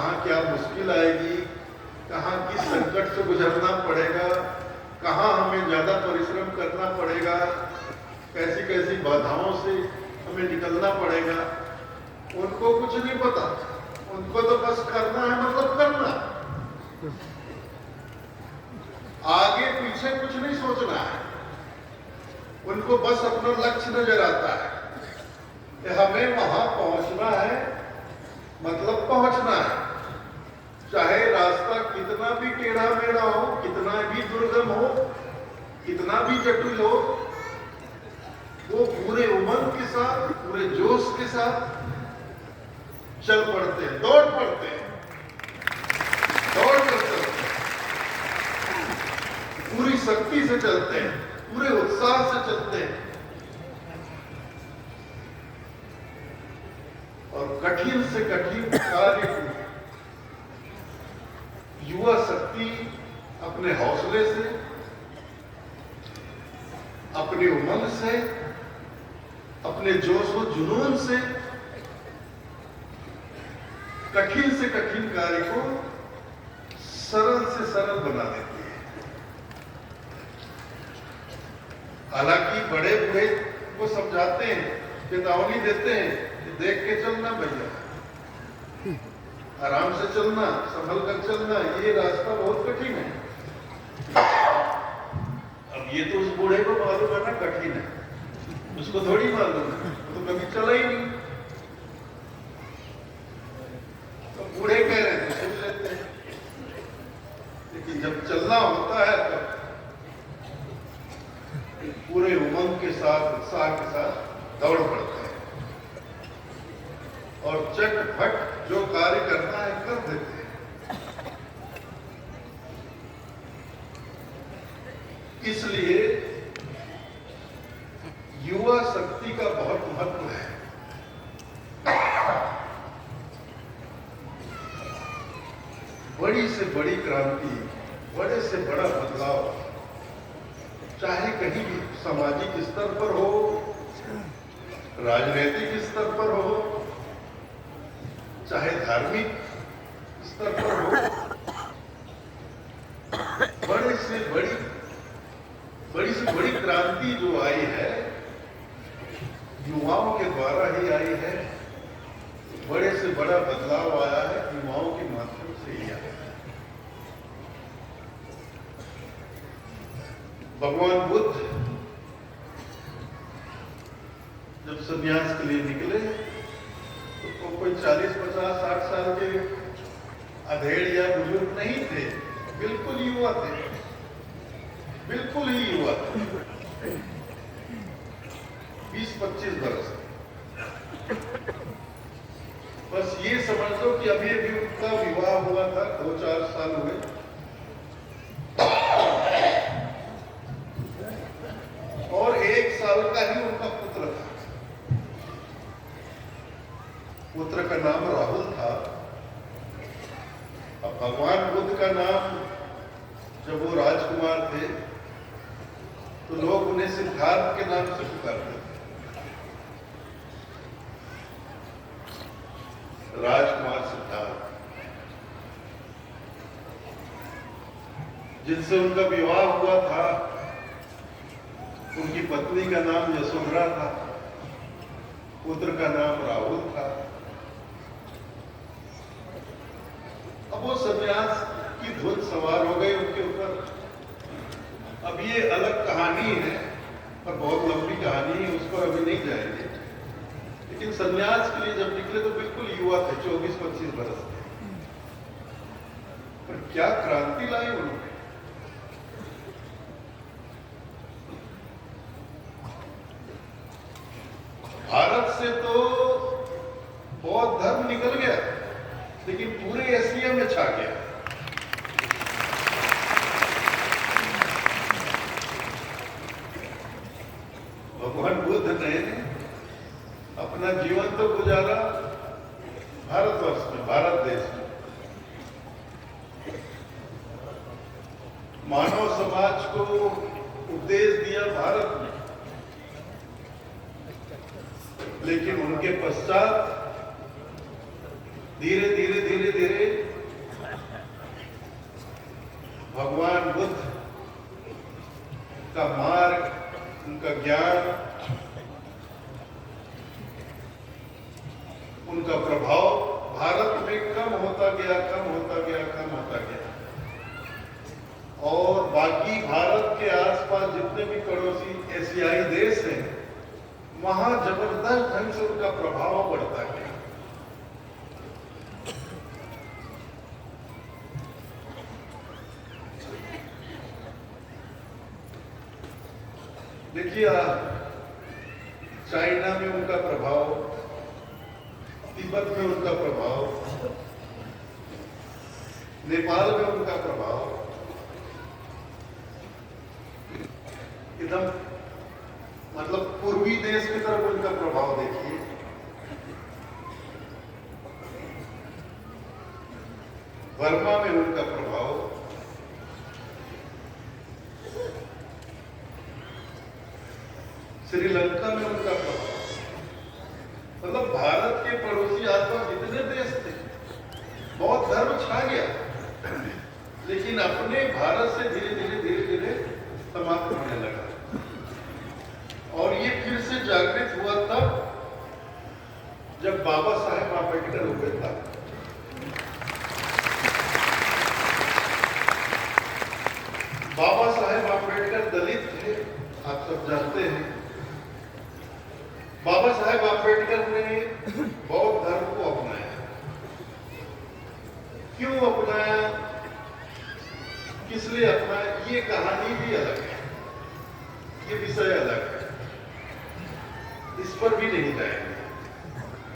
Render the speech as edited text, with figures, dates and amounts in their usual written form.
कहाँ क्या मुश्किल आएगी, कहाँ किस संकट से गुजरना पड़ेगा, कहाँ हमें ज़्यादा परिश्रम करना पड़ेगा, कैसी कैसी बाधाओं से हमें निकलना पड़ेगा, उनको कुछ नहीं पता। उनको तो बस करना है, मतलब करना, आगे पीछे कुछ नहीं सोचना है। उनको बस अपना लक्ष्य नजर आता है कि हमें वहां पहुंचना है, मतलब पहुंचना है, चाहे रास्ता कितना भी टेढ़ा मेढ़ा हो, कितना भी दुर्गम हो, कितना भी जटिल हो, वो पूरे उमंग के साथ, पूरे जोश के साथ चल पड़ते हैं, दौड़ पड़ते हैं, दौड़ कर चलते हैं, पूरी शक्ति से चलते हैं, पूरे उत्साह से चलते हैं। और कठिन से कठिन कार्य को युवा शक्ति अपने हौसले से, अपने उमंग से, अपने जोश और जुनून से कठिन से कठिन कार्य को सरल से सरल बना देती है। हालांकि बड़े बूढ़े को समझाते हैं, चेतावनी देते हैं कि देख के चलना भैया, आराम से चलना, संभल कर चलना, ये रास्ता बहुत कठिन है। अब ये तो उस बूढ़े को मालूम है ना कठिन है, उसको थोड़ी मालूम है, तो कभी चला ही नहीं। तो बूढ़े कह रहे थे सुन लेते हैं, लेकिन जब चलना होता है तो पूरे उमंग के साथ, उत्साह के साथ दौड़ पड़ते हैं और चटपट जो कार्य करना है कर देते हैं। इसलिए युवा शक्ति का बहुत महत्व है। बड़ी से बड़ी क्रांति, बड़े से बड़ा बदलाव, चाहे कहीं भी सामाजिक स्तर पर हो, राजनीतिक स्तर पर हो, चाहे धार्मिक स्तर पर हो, बड़ी से बड़ी क्रांति जो आई है युवाओं के द्वारा ही आई है। बड़े से बड़ा बदलाव आया है युवाओं के माध्यम से ही आया है। भगवान बुद्ध जब संन्यास के लिए निकले तो कोई 40, 50, 60 साल के अधेड़ या बुजुर्ग नहीं थे, बिल्कुल युवा थे, बिल्कुल ही युवा थे, 20-25 वर्ष। बस ये समझ लो कि अभी अभी उनका विवाह हुआ था, 2-4 साल हुए, और 1 साल का ही उनका पुत्र था। पुत्र का नाम राहुल था। अब भगवान बुद्ध का नाम जब वो राजकुमार थे तो लोग उन्हें सिद्धार्थ के नाम से पुकारते थे। राजकुमार सिद्धार्थ, जिनसे उनका विवाह हुआ था, उनकी पत्नी का नाम यशोधरा था, पुत्र का नाम राहुल था। अब वो सन्यास की धुन सवार हो गई उनके ऊपर। अब ये अलग कहानी है और बहुत लंबी कहानी है, उस पर अभी नहीं जाएंगे। लेकिन सन्यास के लिए जब निकले तो बिल्कुल युवा थे, 24-25 वर्ष थे। पर क्या क्रांति लाई उन्होंने। भारत से तो बौद्ध धर्म निकल गया, लेकिन पूरे एशिया में छा गया। भगवान बुद्ध ने अपना जीवन तो गुजारा भारतवर्ष में, भारत देश में। मानव समाज को उपदेश दिया भारत में, लेकिन उनके पश्चात धीरे धीरे उनका मार्ग, उनका ज्ञान, उनका प्रभाव भारत में कम होता गया, कम होता गया, कम होता गया। और बाकी भारत के आसपास जितने भी पड़ोसी एशियाई देश हैं, वहां जबरदस्त ढंग से उनका प्रभाव बढ़ता गया। देखिए, चाइना में उनका प्रभाव, तिब्बत में उनका प्रभाव, नेपाल में उनका प्रभाव, एकदम मतलब पूर्वी देश की तरफ उनका प्रभाव देखिए। बर्मा में उनका प्रभाव, श्रीलंका में उनका प्रभाव, मतलब भारत के पड़ोसी आसपास जितने देश थे, बहुत धर्म छा गया, लेकिन अपने भारत से धीरे धीरे समाप्त होने लगा। और ये फिर से जागृत हुआ तब जब बाबा साहेब आंबेडकर हुए तब। बाबा साहेब आंबेडकर दलित थे, आप सब जानते हैं।